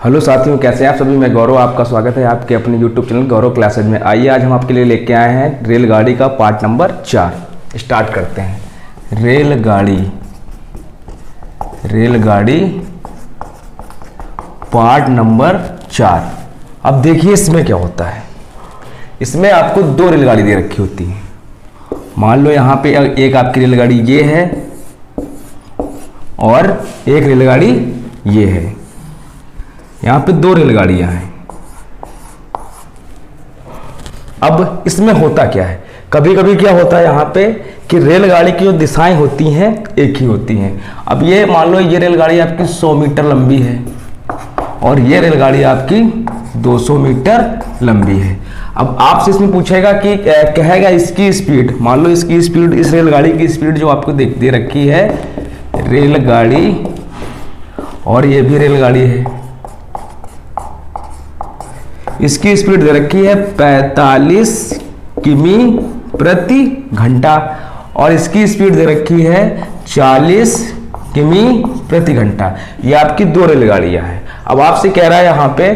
Hello साथियों, कैसे हैं आप सभी। मैं गौरव, आपका स्वागत है आपके अपने YouTube चैनल गौरव क्लासेज में। आइए आज हम आपके लिए लेके आए हैं रेलगाड़ी का पार्ट नंबर 4। स्टार्ट करते हैं। रेलगाड़ी पार्ट नंबर 4। अब देखिए इसमें क्या होता है। इसमें आपको 2 रेलगाड़ी दे रखी होती है। मान लो यहाँ पे एक आपकी रेलगाड़ी ये है और एक रेलगाड़ी ये है। यहाँ पे 2 रेलगाड़ियां हैं। अब इसमें होता क्या है, कभी कभी क्या होता है यहाँ पे कि रेलगाड़ी की जो दिशाएं होती हैं एक ही होती हैं। अब ये मान लो ये रेलगाड़ी आपकी 100 मीटर लंबी है और ये रेलगाड़ी आपकी 200 मीटर लंबी है। अब आपसे इसमें पूछेगा कि कहेगा इसकी स्पीड, मान लो इसकी स्पीड, इस रेलगाड़ी की स्पीड जो आपको दे रखी है रेलगाड़ी, और ये भी रेलगाड़ी है, इसकी स्पीड दे रखी है 45 किमी प्रति घंटा और इसकी स्पीड दे रखी है 40 किमी प्रति घंटा। ये आपकी 2 रेलगाड़ियां हैं। अब आपसे कह रहा है यहाँ पे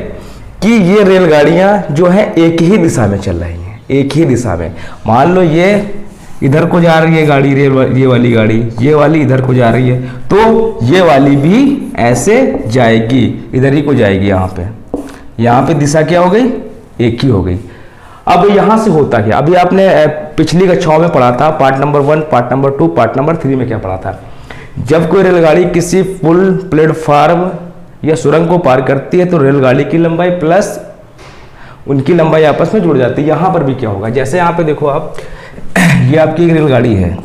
कि ये रेलगाड़ियां जो है एक ही दिशा में चल रही हैं, एक ही दिशा में। मान लो ये इधर को जा रही है गाड़ी, ये वाली गाड़ी, ये वाली इधर को जा रही है, तो ये वाली भी ऐसे जाएगी, इधर ही को जाएगी। यहाँ पे दिशा क्या हो गई, एक ही हो गई। अब यहाँ से होता क्या, अभी आपने पिछली कक्षाओं में पढ़ा था part number 1, part number 2, part number 3 में क्या पढ़ा था। जब कोई रेलगाड़ी किसी पुल, प्लेटफार्म या सुरंग को पार करती है तो रेलगाड़ी की लंबाई प्लस उनकी लंबाई आपस में जुड़ जाती है। यहाँ पर भी क्या होगा, जैसे यहाँ पे देखो आप, ये आपकी रेलगाड़ी है,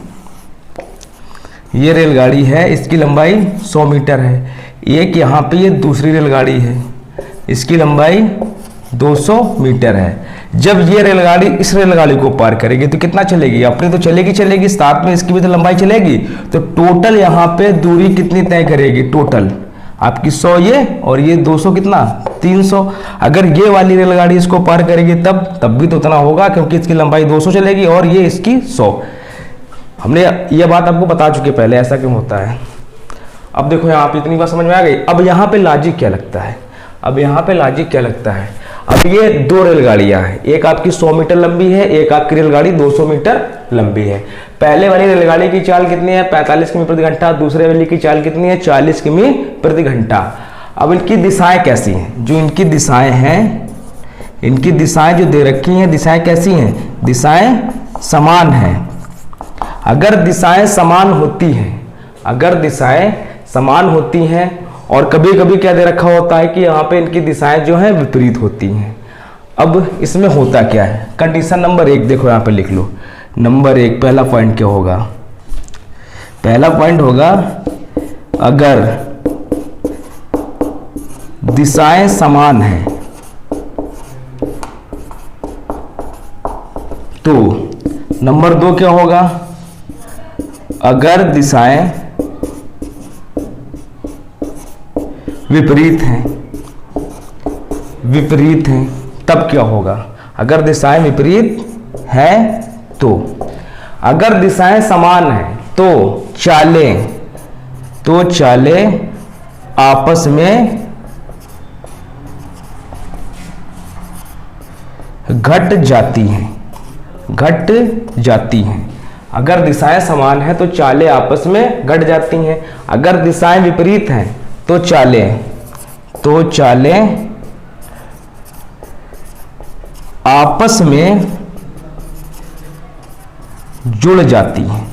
ये रेलगाड़ी है, इसकी लंबाई 100 मीटर है। एक यहाँ पे ये दूसरी रेलगाड़ी है, इसकी लंबाई 200 मीटर है। जब ये रेलगाड़ी इस रेलगाड़ी को पार करेगी तो कितना चलेगी, अपनी तो चलेगी, साथ में इसकी भी तो लंबाई चलेगी। तो टोटल यहाँ पे दूरी कितनी तय करेगी, टोटल आपकी 100 ये और ये 200 कितना 300। अगर ये वाली रेलगाड़ी इसको पार करेगी तब भी तो उतना होगा, क्योंकि इसकी लंबाई 200 चलेगी और ये इसकी 100। हमने ये बात आपको बता चुके पहले, ऐसा क्यों होता है। अब देखो यहाँ पे इतनी बात समझ में आ गई। अब यहाँ पे लॉजिक क्या लगता है, अब ये 2 रेलगाड़ियां हैं, एक आपकी 100 मीटर लंबी है, एक आपकी रेलगाड़ी 200 मीटर लंबी है। पहले वाली रेलगाड़ी की चाल कितनी है, 45 किमी प्रति घंटा, दूसरे वाली की चाल कितनी है, 40 किमी प्रति घंटा। अब इनकी दिशाएं कैसी हैं, जो इनकी दिशाएं हैं, इनकी दिशाएं जो दे रखी हैं, दिशाएं कैसी हैं, दिशाएं समान हैं। अगर दिशाएं समान होती हैं, और कभी कभी क्या दे रखा होता है कि यहाँ पे इनकी दिशाएं जो हैं विपरीत होती हैं। अब इसमें होता क्या है, कंडीशन नंबर 1 देखो यहाँ पे लिख लो। नंबर 1 पहला पॉइंट क्या होगा, पहला पॉइंट होगा अगर दिशाएं समान हैं तो। नंबर 2 क्या होगा, अगर दिशाएं विपरीत हैं तब क्या होगा। अगर दिशाएं विपरीत हैं तो, अगर दिशाएं समान हैं तो चालें आपस में घट जाती हैं। अगर दिशाएं समान हैं तो चालें आपस में घट जाती हैं। अगर दिशाएं विपरीत हैं तो चालें आपस में जुड़ जाती हैं।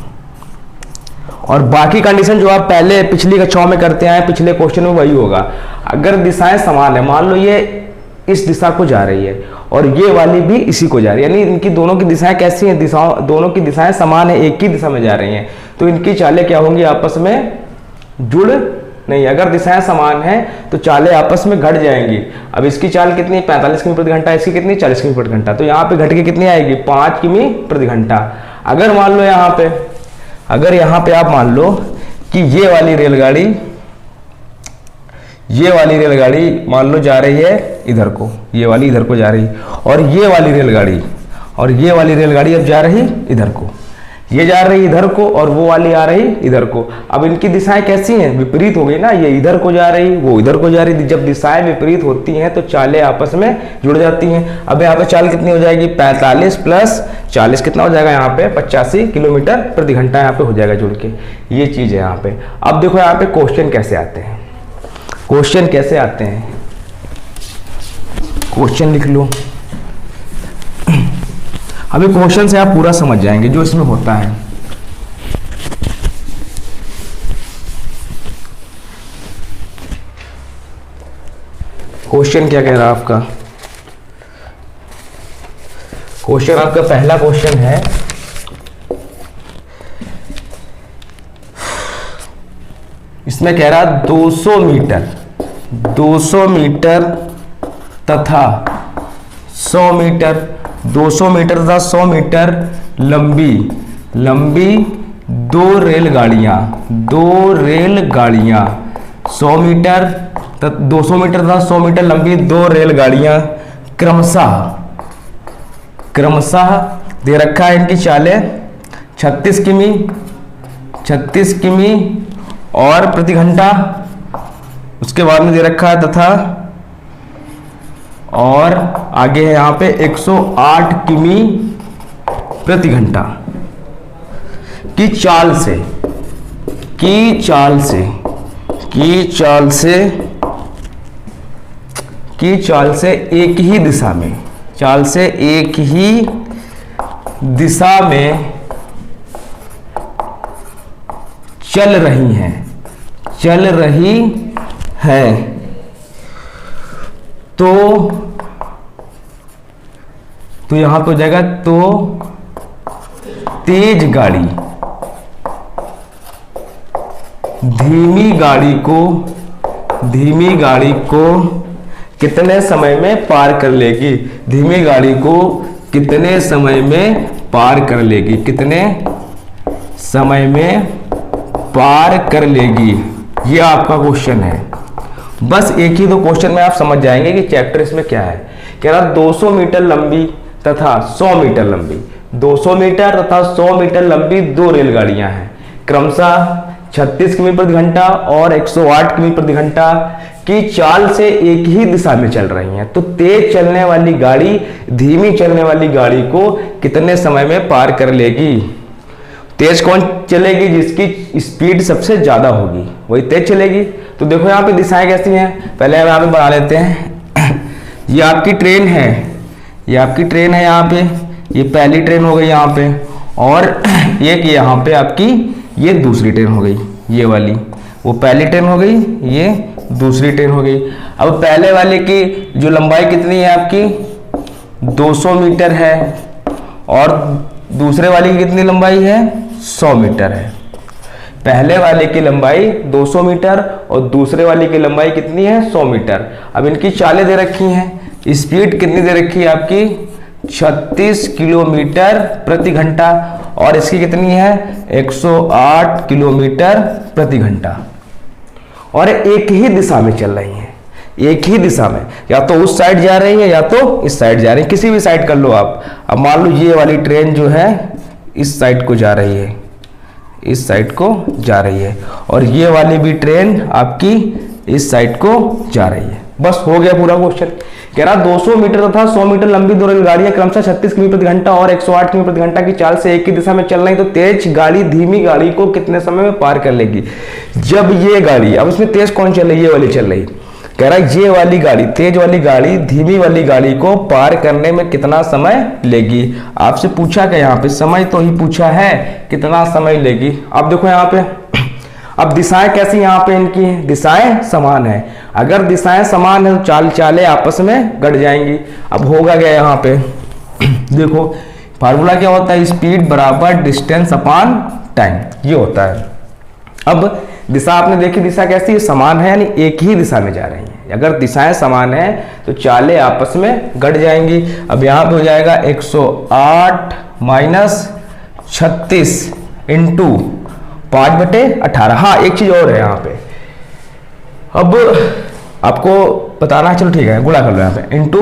और बाकी कंडीशन जो आप पहले पिछली कक्षाओं में करते आए, पिछले क्वेश्चन में वही होगा। अगर दिशाएं समान है, मान लो ये इस दिशा को जा रही है और ये वाली भी इसी को जा रही है, यानी इनकी दोनों की दिशाएं कैसी हैं, दोनों की दिशाएं समान है, एक ही दिशा में जा रही हैं, तो इनकी चालें क्या होंगी, आपस में जुड़ नहीं। अगर दिशाएं समान हैं तो चालें आपस में घट जाएंगी। अब इसकी चाल कितनी, 45 किमी प्रति घंटा, इसकी कितनी 40 किमी प्रति घंटा, तो यहाँ पे घट के कितनी आएगी, 5 किमी प्रति घंटा। अगर मान लो यहाँ पे आप मान लो कि ये वाली रेलगाड़ी मान लो जा रही है इधर को, ये वाली इधर को जा रही, और ये वाली रेलगाड़ी अब जा रही इधर को। ये जा रही इधर को और वो वाली आ रही इधर को। अब इनकी दिशाएं कैसी हैं, विपरीत हो गई ना, ये इधर को जा रही, वो इधर को जा रही। जब दिशाएं विपरीत होती हैं तो चालें आपस में जुड़ जाती हैं। अब यहाँ पे चाल कितनी हो जाएगी, 45 प्लस 40 कितना हो जाएगा यहाँ पे, 85 किलोमीटर प्रति घंटा यहाँ पे हो जाएगा जुड़ के। ये चीज है यहाँ पे। अब देखो यहाँ पे क्वेश्चन कैसे आते हैं, क्वेश्चन कैसे आते हैं, क्वेश्चन लिख लो। अभी क्वेश्चन से आप पूरा समझ जाएंगे जो इसमें होता है। क्वेश्चन क्या कह रहा है आपका, क्वेश्चन आपका पहला क्वेश्चन है, इसमें कह रहा 200 मीटर तथा 100 मीटर, 200 मीटर तथा 100 मीटर लंबी दो रेलगाड़ियां 100 मीटर 200 मीटर तथा 100 मीटर लंबी दो रेलगाड़ियां क्रमशः दे रखा है। इनकी चालें 36 किमी और प्रति घंटा, उसके बाद में दे रखा है तथा और आगे है यहाँ पे 108 किमी प्रति घंटा की चाल से एक ही दिशा में चल रही हैं तो यहां पे हो जाएगा तो तेज गाड़ी धीमी गाड़ी को कितने समय में पार कर लेगी, धीमी गाड़ी को कितने समय में पार कर लेगी, कितने समय में पार कर लेगी, ये आपका क्वेश्चन है। बस एक ही दो क्वेश्चन में आप समझ जाएंगे कि चैप्टर इसमें क्या है। कह रहा 200 मीटर लंबी तथा 100 मीटर लंबी, 200 मीटर तथा 100 मीटर लंबी दो रेलगाड़ियां हैं, क्रमशः 36 किमी प्रति घंटा और 108 किमी प्रति घंटा की चाल से एक ही दिशा में चल रही हैं। तो तेज चलने वाली गाड़ी धीमी चलने वाली गाड़ी को कितने समय में पार कर लेगी। तेज कौन चलेगी, जिसकी स्पीड सबसे ज्यादा होगी वही तेज चलेगी। तो देखो यहाँ पे दिशाएं कैसी हैं, पहले हम यहाँ पे बना लेते हैं। ये आपकी ट्रेन है, यहाँ पे ये पहली ट्रेन हो गई यहाँ पे, और एक यहाँ पे आपकी ये दूसरी ट्रेन हो गई, ये वाली वो पहली ट्रेन हो गई, ये दूसरी ट्रेन हो गई। अब पहले वाले की जो लंबाई कितनी है आपकी 200 मीटर है और दूसरे वाले की कितनी लंबाई है 100 मीटर है। पहले वाले की लंबाई 200 मीटर और दूसरे वाले की लंबाई कितनी है 100 मीटर। अब इनकी चालें दे रखी हैं, स्पीड कितनी दे रखी है आपकी 36 किलोमीटर प्रति घंटा और इसकी कितनी है 108 किलोमीटर प्रति घंटा, और एक ही दिशा में चल रही है, एक ही दिशा में, या तो उस साइड जा रही है या तो इस साइड जा रही है, किसी भी साइड कर लो आप। अब मान लो ये वाली ट्रेन जो है इस साइड को जा रही है, इस साइड को जा रही है, और ये वाली भी ट्रेन आपकी इस साइड को जा रही है। बस हो गया पूरा क्वेश्चन। कह रहा 200 मीटर तथा 100 मीटर लंबी दो रेलगाड़ियां क्रमशः 36 किमी प्रति घंटा और 108 किमी प्रति घंटा की चाल से एक ही दिशा में चल रही, तो तेज गाड़ी धीमी गाड़ी को कितने समय में पार कर लेगी। जब ये गाड़ी, अब इसमें तेज कौन चल रही है, ये वाली चल रही, कह रहा है ये वाली गाड़ी तेज वाली गाड़ी धीमी वाली गाड़ी को पार करने में कितना समय लेगी। आपसे पूछा क्या यहाँ पे, समय तो ही पूछा है, कितना समय लेगी। अब देखो यहाँ पे, अब दिशाएं कैसी यहाँ पे इनकी हैं, दिशाएं समान है। अगर दिशाएं समान है तो चालें आपस में गड़ जाएंगी। अब होगा क्या यहाँ पे देखो फार्मूला क्या होता है, स्पीड बराबर डिस्टेंस अपॉन टाइम, ये होता है। अब दिशा आपने देखी, दिशा कैसी है, समान है, यानी एक ही दिशा में जा रही है। अगर दिशाएं समान है तो चालें आपस में गड़ जाएंगी। अब यहाँ पे हो जाएगा 108 माइनस 36 इंटू 5/18। हाँ एक चीज और है यहाँ पे, अब आपको बताना है, चलो ठीक है गुणा कर लो यहाँ पे, इंटू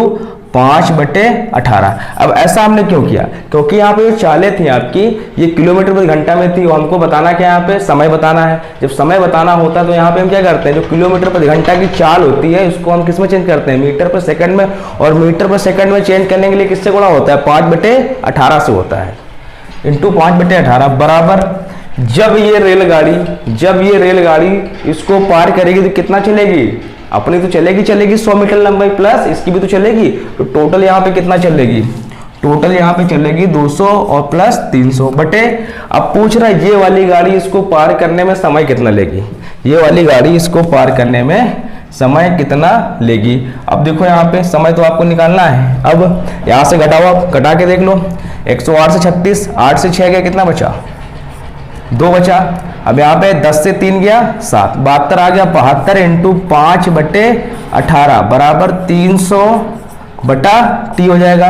5/18। अब ऐसा हमने क्यों किया? क्योंकि यहाँ पे जो चालें थी आपकी ये किलोमीटर प्रति घंटा में थी, और हमको बताना क्या यहाँ पे समय बताना है। जब समय बताना होता है तो यहाँ पे हम क्या करते हैं, जो किलोमीटर प्रति घंटा की चाल होती है उसको हम किस में चेंज करते हैं, मीटर पर सेकंड में। और मीटर पर सेकंड में चेंज करने के लिए किससे गुणा होता है, 5/18 से होता है, इंटू 5/18 बराबर जब ये रेलगाड़ी इसको पार करेगी तो कितना चलेगी, अपनी तो चलेगी 100 मीटर लंबाई प्लस इसकी भी तो चलेगी, तो टोटल यहाँ पे कितना चलेगी, टोटल यहाँ पे चलेगी 200 और प्लस 300 बटे। अब पूछ रहा है ये वाली गाड़ी इसको पार करने में समय कितना लेगी, ये वाली गाड़ी इसको पार करने में समय कितना लेगी। अब देखो यहाँ पे समय तो आपको निकालना है। अब यहाँ से घटाओ, आप घटा के देख लो, 108 से 36, 8 से 6 गया, कितना बचा, 2 बचा। अब यहाँ पे 10 से 3 गया 7, 72 आ गया, 72 इंटू 5/18 बराबर 300 बटा टी हो जाएगा।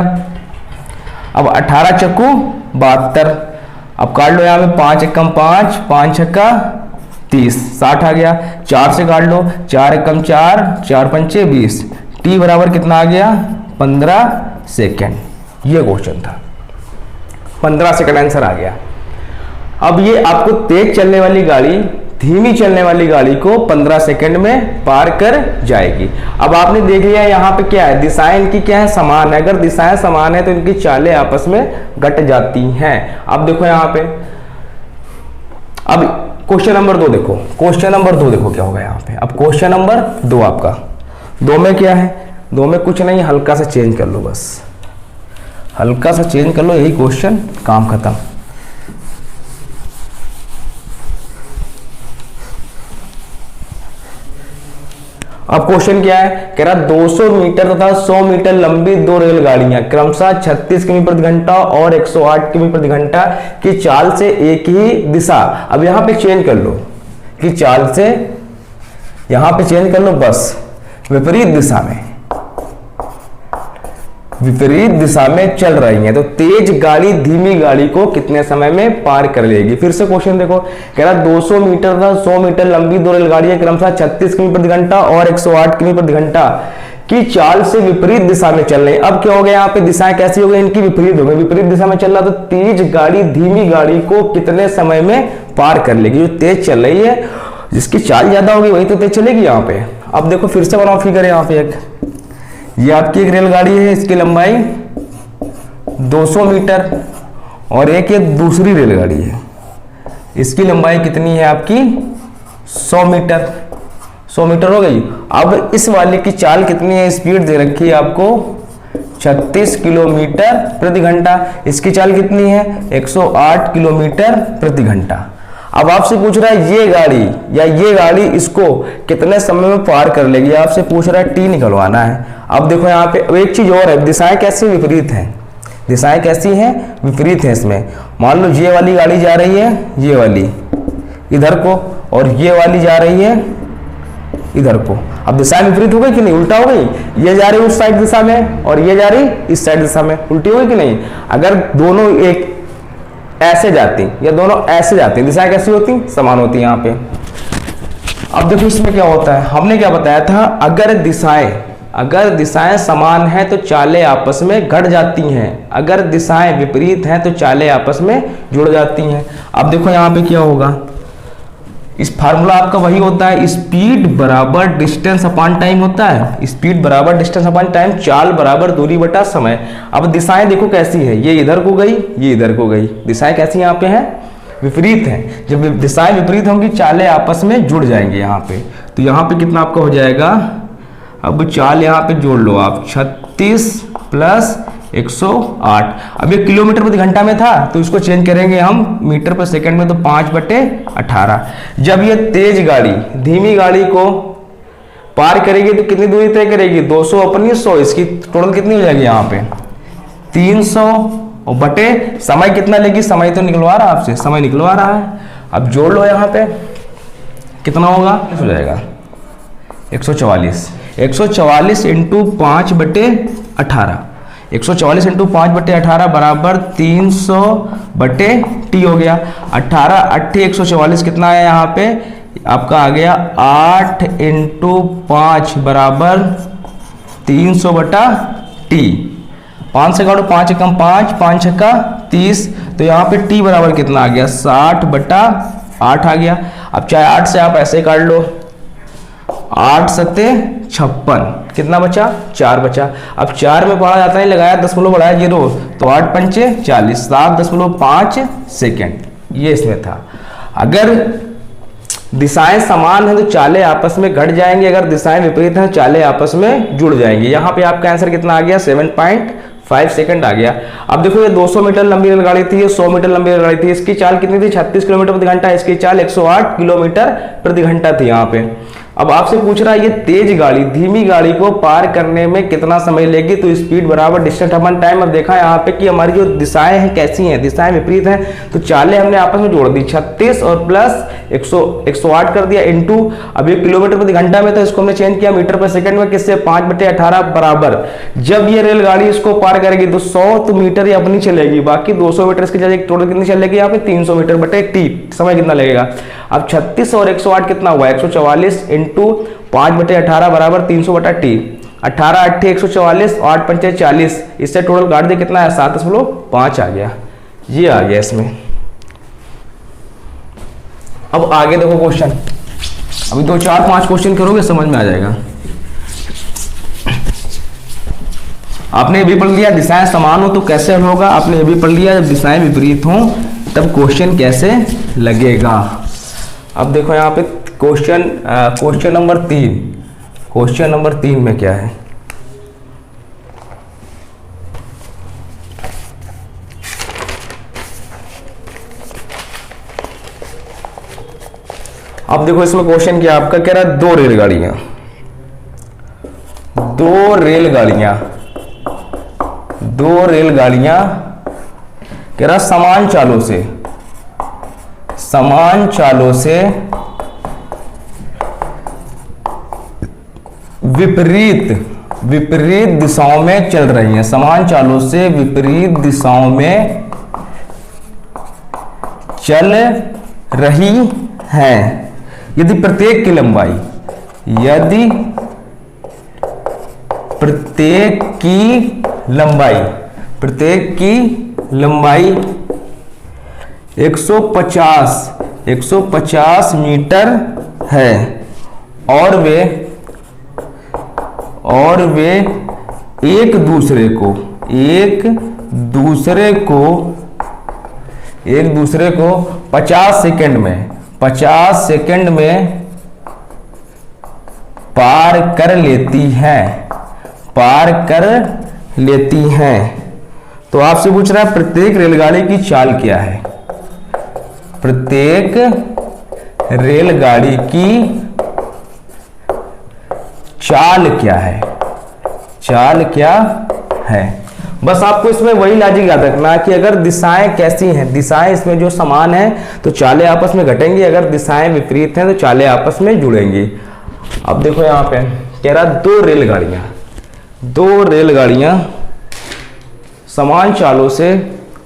अब 18 चक्कू 72, अब काट लो यहाँ पे 5 एकम 5, 5 छक्का 30, 60 आ गया। 4 से काट लो, 4 एकम 4, 4 पंचे 20, टी बराबर कितना आ गया, 15 सेकेंड। ये क्वेश्चन था, 15 सेकेंड आंसर आ गया। अब ये आपको तेज चलने वाली गाड़ी धीमी चलने वाली गाड़ी को 15 सेकंड में पार कर जाएगी। अब आपने देख लिया यहाँ पे क्या है, दिशाएं इनकी क्या है, समान है। अगर दिशाएं समान है तो इनकी चालें आपस में घट जाती हैं। अब देखो यहाँ पे, अब क्वेश्चन नंबर 2 देखो, क्वेश्चन नंबर 2 देखो क्या होगा यहाँ पे। अब क्वेश्चन नंबर 2 आपका, 2 में क्या है, 2 में कुछ नहीं, हल्का सा चेंज कर लो, बस हल्का सा चेंज कर लो, यही क्वेश्चन, काम खत्म। अब क्वेश्चन क्या है, कह रहा 200 मीटर तथा 100 मीटर लंबी 2 रेलगाड़ियां क्रमशः 36 किमी प्रति घंटा और 108 किमी प्रति घंटा की चाल से एक ही दिशा। अब यहां पे चेंज कर लो कि चाल से, यहां पे चेंज कर लो बस, विपरीत दिशा में चल रही है, तो तेज गाड़ी धीमी गाड़ी को कितने समय में पार कर लेगी। फिर से क्वेश्चन देखो, कह रहा 200 मीटर तथा 100 मीटर लंबी 2 रेलगाड़ियां क्रमशः 36 किमी प्रति घंटा और 108 किमी प्रति घंटा की चाल से विपरीत दिशा में चल रही। अब क्या हो गया यहाँ पे, दिशाएं कैसी हो गई, इनकी विपरीत हो गई। विपरीत दिशा में चल रहा तो तेज गाड़ी धीमी गाड़ी को कितने समय में पार कर लेगी। जो तेज चल रही है, जिसकी चाल ज्यादा होगी वही तो तेज चलेगी यहाँ पे। अब देखो फिर से बनाओ फिगर, यहाँ पे एक, ये आपकी एक रेलगाड़ी है, इसकी लंबाई 200 मीटर और एक ये दूसरी रेलगाड़ी है, इसकी लंबाई कितनी है आपकी 100 मीटर। 100 मीटर हो गई। अब इस वाले की चाल कितनी है, स्पीड दे रखी है आपको 36 किलोमीटर प्रति घंटा, इसकी चाल कितनी है 108 किलोमीटर प्रति घंटा। अब आपसे पूछ रहा है ये गाड़ी या ये गाड़ी इसको कितने समय में पार कर लेगी, आपसे पूछ रहा है टी निकलवाना है। अब देखो यहाँ पे एक चीज और है, दिशाएं कैसी विपरीत हैं, दिशाएं कैसी हैं विपरीत हैं इसमें। मान लो ये वाली गाड़ी जा रही है, ये वाली इधर को, और ये वाली जा रही है इधर को। अब दिशाएं विपरीत हो गई कि नहीं, उल्टा हो गई, ये जा रही उस साइड दिशा में और ये जा रही इस साइड दिशा में, उल्टी हो गई कि नहीं। अगर दोनों एक ऐसे जाती या दोनों ऐसे जाती, दिशाएं कैसी होती, समान होती यहाँ पे। अब देखो इसमें क्या होता है, हमने क्या बताया था, अगर दिशाएं समान हैं तो चालें आपस में घट जाती हैं, अगर दिशाएं विपरीत हैं तो चालें आपस में जुड़ जाती हैं। अब देखो यहाँ पे क्या होगा, इस फार्मूला आपका वही होता है, स्पीड बराबर डिस्टेंस अपॉन टाइम होता है, स्पीड बराबर डिस्टेंस अपॉन टाइम, चाल बराबर दूरी बटा समय। अब दिशाएं देखो कैसी है, ये इधर को गई, ये इधर को गई, दिशाएं कैसी यहाँ पे हैं विपरीत हैं। जब दिशाएं विपरीत होंगी चालें आपस में जुड़ जाएंगी यहाँ पे। तो यहाँ पे कितना आपका हो जाएगा, अब चाल यहाँ पे जोड़ लो आप, 36 प्लस 108। अब ये किलोमीटर प्रति घंटा में था तो इसको चेंज करेंगे हम मीटर पर सेकंड में, तो 5/18। जब ये तेज गाड़ी धीमी गाड़ी को पार करेगी तो कितनी दूरी तय करेगी, 200 अपनी 100, इसकी टोटल कितनी हो जाएगी यहाँ पे 300, और बटे समय कितना लेगी, समय तो निकलवा रहा आपसे, समय निकलवा रहा है। अब जोड़ लो यहाँ पे कितना होगा, हो जाएगा 144 इंटू 5/18, 144 इंटू 5/18 बराबर 300 बटे टी हो गया। 18 8 144 कितना है यहाँ पे आपका आ गया 8 इंटू 5 बराबर 300 बटा टी। 5 से काटो, 5 एकम 5, 5 छक्का 30, तो यहाँ पे टी बराबर कितना आ गया 60/8 आ गया। अब चाहे 8 से आप ऐसे काट लो, 8 सत्ते 56, कितना बचा 4 बचा। अब 4 में पढ़ा जाता है, लगाया दशमलव बढ़ाया 0, तो 8 पंचे 40, 7.5 सेकेंड ये इसमें था। अगर दिशाएं समान है तो चालें आपस में घट जाएंगे, अगर दिशाएं विपरीत हैं चालें आपस में जुड़ जाएंगी। यहाँ पे आपका आंसर कितना आ गया 7.5 सेकंड आ गया। अब देखो ये 200 मीटर लंबी रेलगाड़ी थी, ये 100 मीटर लंबी रेलगाड़ी थी, इसकी चाल कितनी थी 36 किलोमीटर प्रति घंटा, इसकी चाल 108 किलोमीटर प्रति घंटा थी यहाँ पे। अब आपसे पूछ रहा है ये तेज गाड़ी धीमी गाड़ी को पार करने में कितना समय लेगी, तो स्पीड बराबर डिस्टेंस अपन टाइम। अब देखा यहाँ पे कि हमारी जो दिशाएं हैं कैसी हैं, दिशाएं विपरीत हैं, तो चालें हमने आपस में जोड़ दी, 36 और प्लस 108 कर दिया इनटू, अब ये किलोमीटर प्रति घंटा में, तो इसको हमने चेंज किया मीटर पर सेकंड में, किससे 5/18 बराबर। जब ये रेलगाड़ी इसको पार करेगी तो 100 तो मीटर ये अपनी चलेगी, बाकी 200 मीटर इसकी चलेगी, टोटल कितनी चलेगी यहाँ पे 300 मीटर बटे टी, समय कितना लगेगा। अब 36 और 108 कितना हुआ 144 इंटू 5/18 बराबर 300/टी, 18 8 144, 8 पंचे 40, इससे टोटल काट दे कितना है 7.5 आ गया, ये आ गया इसमें। अब आगे देखो क्वेश्चन, अभी 2 4 5 क्वेश्चन करोगे समझ में आ जाएगा। आपने ये भी पढ़ लिया दिशाएं समान हो तो कैसे हल होगा, आपने ये भी पढ़ लिया जब दिशाएं विपरीत हों तब क्वेश्चन कैसे लगेगा। अब देखो यहाँ पे क्वेश्चन नंबर 3, क्वेश्चन नंबर 3 में क्या है, अब देखो इसमें क्वेश्चन क्या आपका कह रहा है दो रेलगाड़ियां कह रहा समान चालों से विपरीत दिशाओं में चल रही हैं, समान चालों से विपरीत दिशाओं में चल रही हैं, यदि प्रत्येक की लंबाई 150 मीटर है और वे एक दूसरे को 50 सेकंड में पार कर लेती हैं, तो आपसे पूछ रहा है प्रत्येक रेलगाड़ी की चाल क्या है, प्रत्येक रेलगाड़ी की चाल क्या है। बस आपको इसमें वही लॉजिक याद रखना कि अगर दिशाएं कैसी हैं, दिशाएं इसमें जो समान है तो चालें आपस में घटेंगी, अगर दिशाएं विपरीत हैं तो चालें आपस में जुड़ेंगी। अब देखो यहाँ पे कह रहा दो रेलगाड़ियां समान चालों से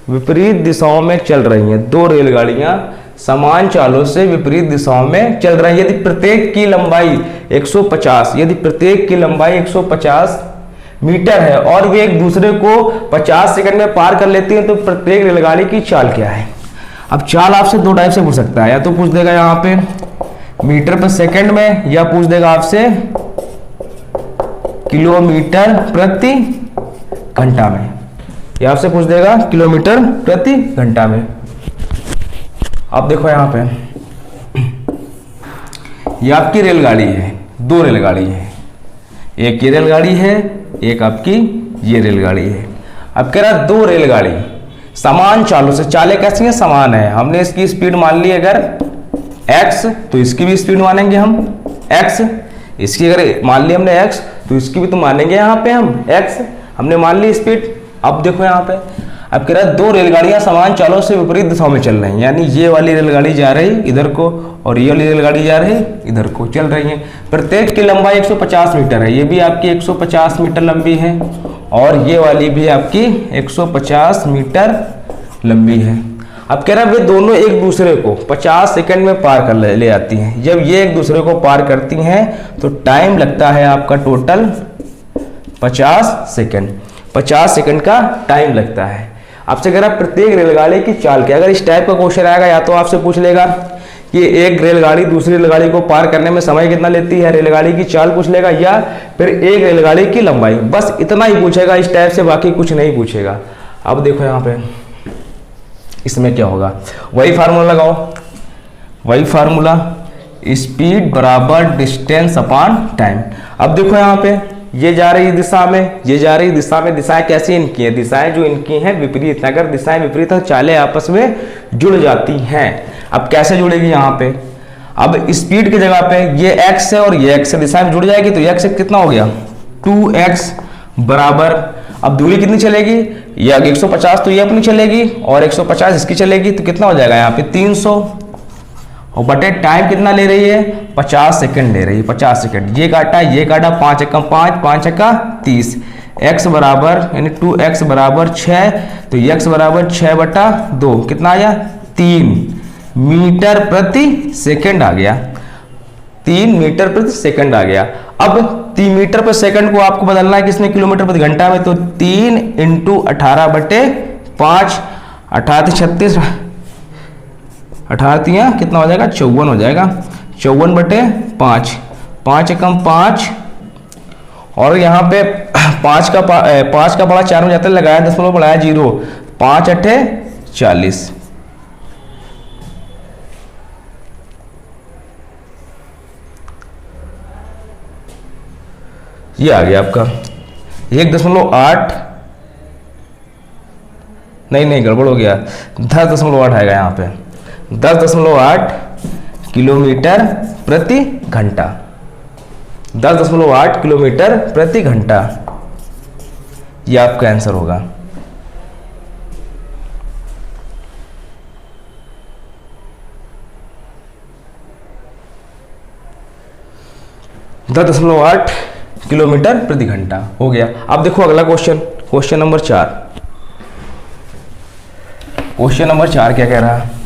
विपरीत दिशाओं में चल रही हैं, दो रेलगाड़ियां समान चालों से विपरीत दिशाओं में चल रही है, यदि प्रत्येक की लंबाई 150 मीटर है और वे एक दूसरे को 50 सेकंड में पार कर लेती हैं, तो प्रत्येक रेलगाड़ी की चाल क्या है। अब चाल आपसे दो टाइप से पूछ सकता है, या तो पूछ देगा यहाँ पे मीटर पर सेकंड में, या पूछ देगा आपसे किलोमीटर प्रति घंटा में, या आपसे पूछ देगा किलोमीटर प्रति घंटा में। अब देखो यहाँ पे ये आपकी रेलगाड़ी है, दो रेलगाड़ी है, एक ये रेलगाड़ी है, एक आपकी ये रेलगाड़ी है। अब कह रहा दो रेलगाड़ी समान चालों से, चालें कैसी हैं समान है, हमने इसकी स्पीड मान ली अगर x तो इसकी भी स्पीड मानेंगे हम x, इसकी अगर मान ली हमने x तो इसकी भी तो मानेंगे यहाँ पे हम x, हमने मान ली स्पीड। अब देखो यहाँ पे अब कह रहा है दो रेलगाड़ियां समान चालों से विपरीत दिशाओं में चल रही हैं, यानी ये वाली रेलगाड़ी जा रही इधर को और ये वाली रेलगाड़ी जा रही इधर को चल रही है, प्रत्येक की लंबाई 150 मीटर है, ये भी आपकी 150 मीटर लंबी है और ये वाली भी आपकी 150 मीटर लंबी है। अब कह रहा है वे दोनों एक दूसरे को 50 सेकंड में पार कर ले आती हैं, जब ये एक दूसरे को पार करती हैं तो टाइम लगता है आपका टोटल 50 सेकंड। 50 सेकंड का टाइम लगता है। आपसे कह रहा प्रत्येक रेलगाड़ी की चाल क्या, अगर इस टाइप का क्वेश्चन आएगा या तो आपसे पूछ लेगा कि एक रेलगाड़ी दूसरी रेलगाड़ी को पार करने में समय कितना लेती है, रेलगाड़ी की चाल पूछ लेगा, या फिर एक रेलगाड़ी की लंबाई, बस इतना ही पूछेगा इस टाइप से, बाकी कुछ नहीं पूछेगा। अब देखो यहाँ पे इसमें क्या होगा, वही फार्मूला लगाओ, वही फार्मूला, स्पीड बराबर डिस्टेंस अपॉन टाइम। अब देखो यहाँ पे ये जा रही दिशा में, ये जा रही दिशा में, दिशाएं कैसी इनकी हैं, दिशाएं जो इनकी हैं विपरीत, अगर दिशाएं विपरीत है चालें आपस में जुड़ जाती हैं। अब कैसे जुड़ेगी यहाँ पे, अब स्पीड की जगह पे ये x है और ये x है, दिशा में जुड़ जाएगी तो x कितना हो गया 2x बराबर, अब दूरी कितनी चलेगी, ये 150 तो ये अपनी चलेगी और 150 इसकी चलेगी, तो कितना हो जाएगा यहाँ पे 300, और बटे टाइम कितना ले रही है 50 सेकंड ले रही है, 50 सेकंड। ये काटा 5 एकम 5, 5 एका 30, x बराबर यानी 2x बराबर 6, तो x बराबर 6/2 कितना आया 3 मीटर प्रति सेकंड आ गया, 3 मीटर प्रति सेकंड आ गया। अब 3 मीटर प्रति सेकंड को आपको बदलना है किसने, किलोमीटर प्रति घंटा में, तो 3 × 18/5, 18 36, 18 कितना हो जाएगा 54 हो जाएगा, 54/5, 5 एकम 5, और यहाँ पे 5 का बड़ा 4 में जाता है, लगाया 0 बढ़ाया 0, 5 8 40, ये आ गया आपका 1.8, नहीं गड़बड़ हो गया, 10.8 आएगा यहाँ पे, 10.8 किलोमीटर प्रति घंटा, 10.8 किलोमीटर प्रति घंटा, ये आपका आंसर होगा। दस 10.8 किलोमीटर प्रति घंटा हो गया। अब देखो अगला question, question number 4, question number 4 क्या कह रहा है,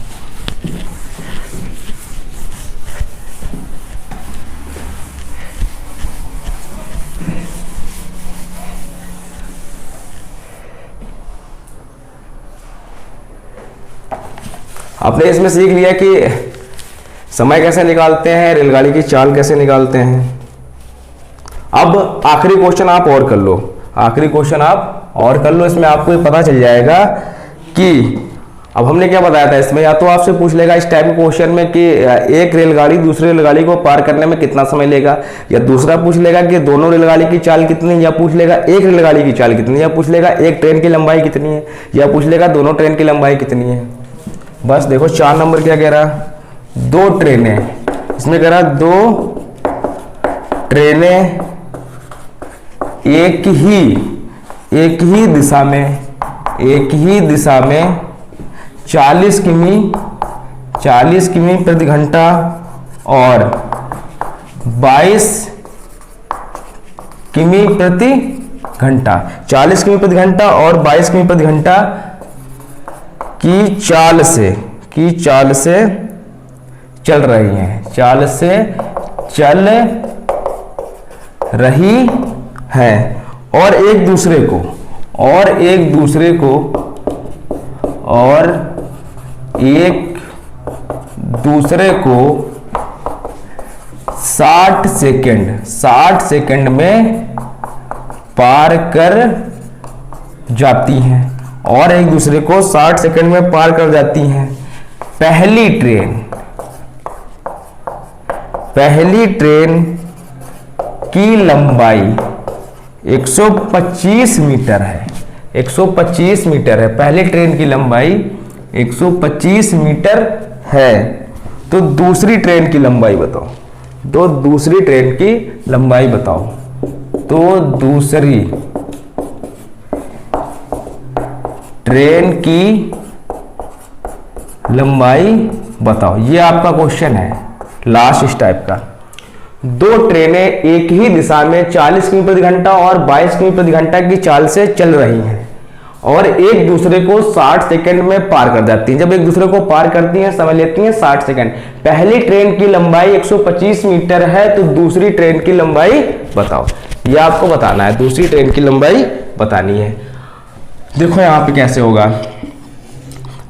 आपने इसमें सीख लिया कि समय कैसे निकालते हैं, रेलगाड़ी की चाल कैसे निकालते हैं। अब आखिरी क्वेश्चन आप और कर लो, आखिरी क्वेश्चन आप और कर लो, इसमें आपको पता चल जाएगा कि अब हमने क्या बताया था इसमें, या तो आपसे पूछ लेगा इस टाइप के क्वेश्चन में कि एक रेलगाड़ी दूसरी रेलगाड़ी को पार करने में कितना समय लेगा, या दूसरा पूछ लेगा कि दोनों रेलगाड़ी की चाल कितनी, या पूछ लेगा एक रेलगाड़ी की चाल कितनी, या पूछ लेगा एक ट्रेन की लंबाई कितनी है, या पूछ लेगा दोनों ट्रेन की लंबाई कितनी है। बस देखो 4 नंबर क्या कह रहा, 2 ट्रेनें, इसमें कह रहा 2 ट्रेनें एक ही दिशा में 40 किमी प्रति घंटा और 22 किमी प्रति घंटा, 40 किमी प्रति घंटा और 22 किमी प्रति घंटा की चाल से चल रही हैं, चाल से चल रही हैं, और एक दूसरे को 60 सेकंड में पार कर जाती हैं, और एक दूसरे को 60 सेकंड में पार कर जाती हैं। पहली ट्रेन की लंबाई 125 मीटर है, 125 मीटर है, पहली ट्रेन की लंबाई 125 मीटर है। तो दूसरी ट्रेन की लंबाई बताओ, तो दूसरी ट्रेन की लंबाई बताओ, तो दूसरी ट्रेन की लंबाई बताओ। ये आपका क्वेश्चन है लास्ट इस टाइप का। 2 ट्रेनें एक ही दिशा में 40 किमी प्रति घंटा और 22 किमी प्रति घंटा की चाल से चल रही हैं और एक दूसरे को 60 सेकंड में पार कर जाती हैं। जब एक दूसरे को पार करती हैं समय लेती हैं 60 सेकंड। पहली ट्रेन की लंबाई 125 मीटर है, तो दूसरी ट्रेन की लंबाई बताओ। ये आपको बताना है, दूसरी ट्रेन की लंबाई बतानी है। देखो यहाँ पे कैसे होगा,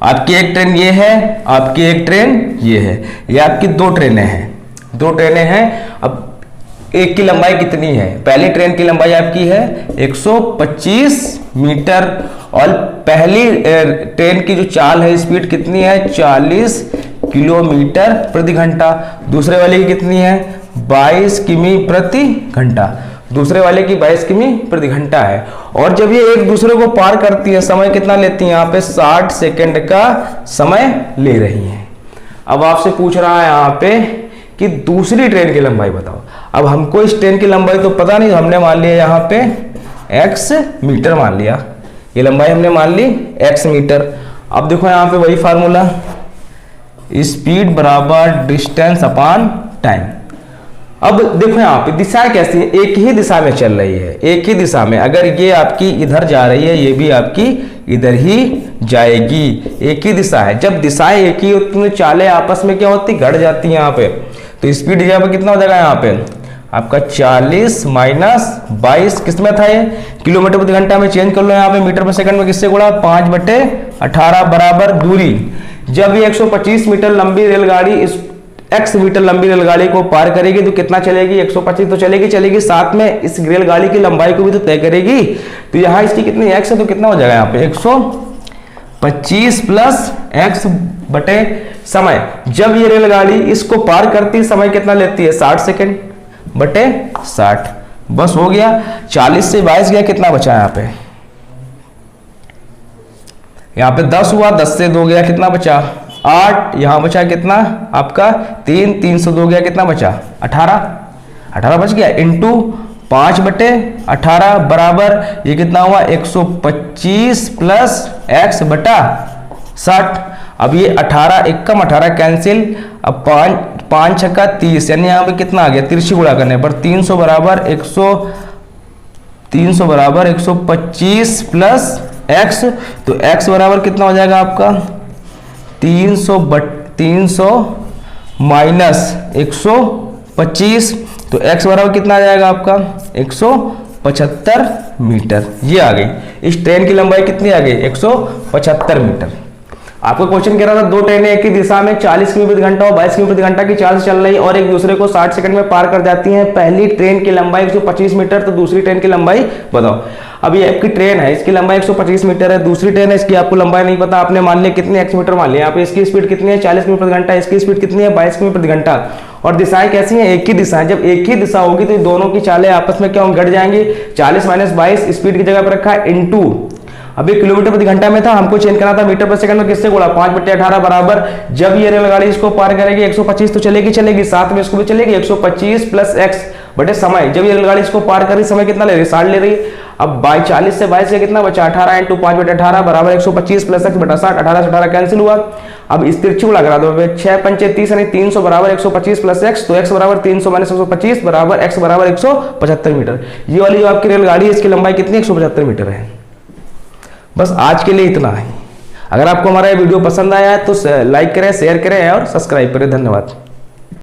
आपकी एक ट्रेन ये है, आपकी एक ट्रेन ये है, ये आपकी दो ट्रेनें हैं। अब एक की लंबाई कितनी है, पहली ट्रेन की लंबाई आपकी है 125 मीटर और पहली ट्रेन की जो चाल है स्पीड कितनी है 40 किलोमीटर प्रति घंटा। दूसरे वाले की कितनी है 22 किमी प्रति घंटा, दूसरे वाले की 22 किमी प्रति घंटा है। और जब ये एक दूसरे को पार करती है समय कितना लेती है, यहाँ पे 60 सेकंड का समय ले रही है। अब आपसे पूछ रहा है यहाँ पे कि दूसरी ट्रेन की लंबाई बताओ। अब हमको इस ट्रेन की लंबाई तो पता नहीं, हमने मान लिया यहाँ पे x मीटर मान लिया, ये लंबाई हमने मान ली x मीटर। अब देखो यहाँ पे वही फार्मूला, स्पीड बराबर डिस्टेंस अपॉन टाइम। अब देखो यहाँ पे दिशाएं कैसी है, एक ही दिशा में चल रही है, एक ही दिशा में। अगर ये आपकी इधर जा रही है, ये भी आपकी इधर ही जाएगी, एक ही दिशा है। जब दिशाएं एक ही होती हैं चालें आपस में क्या होती, घट जाती है यहाँ पे। तो स्पीड यहाँ पे कितना हो जाएगा, यहाँ पे आपका 40 माइनस 22 किस में था, ये किलोमीटर प्रति घंटा में चेंज कर लो यहाँ पे मीटर पर सेकंड में, किससे गुणा 5/18 बराबर दूरी। जब ये 125 मीटर लंबी रेलगाड़ी इस x मीटर लंबी रेलगाड़ी को पार करेगी तो कितना चलेगी, 125 तो चलेगी, साथ में इस रेलगाड़ी की लंबाई को भी तो तय करेगी। तो यहाँ इसकी कितनी x है, तो कितना हो जाएगा यहाँ पे 125 प्लस x बटे समय। जब ये रेलगाड़ी इसको पार करती है समय कितना लेती है 60 सेकेंड बटे 60। बस हो गया, 40 से 22 गया, कितना बचा यहाँ पे 10 हुआ, 10 से 2 गया, कितना बचा 8, यहाँ बचा कितना आपका 3 से 2 गया, कितना बचा 18 बच गया, इंटू 5/18 बराबर ये कितना हुआ 125 प्लस x बटा 60। अब ये 18 एकम 18 कैंसिल, अब 5 छक्का 30, यानी यहाँ पे कितना आ गया, तिरछी गुणा करने पर 300 बराबर 125 प्लस x। तो x बराबर कितना हो जाएगा आपका 300 माइनस 125, तो x बराबर कितना आ जाएगा आपका 175 मीटर। ये आ गई, इस ट्रेन की लंबाई कितनी आ गई 175 मीटर। आपको क्वेश्चन कह रहा था दो ट्रेनें एक ही दिशा में 40 किमी प्रति घंटा और 22 किमी प्रति घंटा की चाल से चल रही और एक दूसरे को 60 सेकंड में पार कर जाती हैं। पहली ट्रेन की लंबाई 125 मीटर, तो दूसरी ट्रेन की लंबाई बताओ। अब ये आपकी ट्रेन है, इसकी लंबाई 125 मीटर है, दूसरी ट्रेन है, इसकी आपको लंबाई नहीं पता, आपने मान लिया कितनी x मीटर मान लिया। यहाँ पे इसकी स्पीड कितनी है 40 किमी प्रति घंटा, इसकी स्पीड कितनी है 22 किमी प्रति घंटा। और दिशाएं कैसी हैं, एक ही दिशा है। जब एक ही दिशा होगी तो दोनों की चालें आपस में क्या होंगी, घट जाएंगी। 40 माइनस 22 स्पीड की जगह पर रखा है इंटू, अभी किलोमीटर प्रति घंटा में था, हमको चेंज करना था मीटर पर सेकंड में, किससे गुणा 5/18 बराबर। जब ये रेलगाड़ी इसको पार करेगी 125 तो चलेगी, साथ में इसको भी चलेगी 125 प्लस x बटे समय। जब ये रेलगाड़ी इसको पार कर रही समय कितना ले रही है 60 ले रही है। अब 40 से 22 कितना बचा 18 इंटू 5/18 बराबर 125 प्लस x बटा 60। 18 से 18 कैंसिल हुआ। अब इस तिरछी गुणा करा दो, 6 पंचे 30 यानी 300 बराबर 125 प्लस x, तो x बराबर 300 माइनस 125 बराबर x बराबर 175 मीटर। ये वाली जो आपकी रेलगाड़ी है इसकी लंबाई कितनी 175 मीटर है। बस आज के लिए इतना है। अगर आपको हमारा ये वीडियो पसंद आया है तो लाइक करें, शेयर करें और सब्सक्राइब करें। धन्यवाद।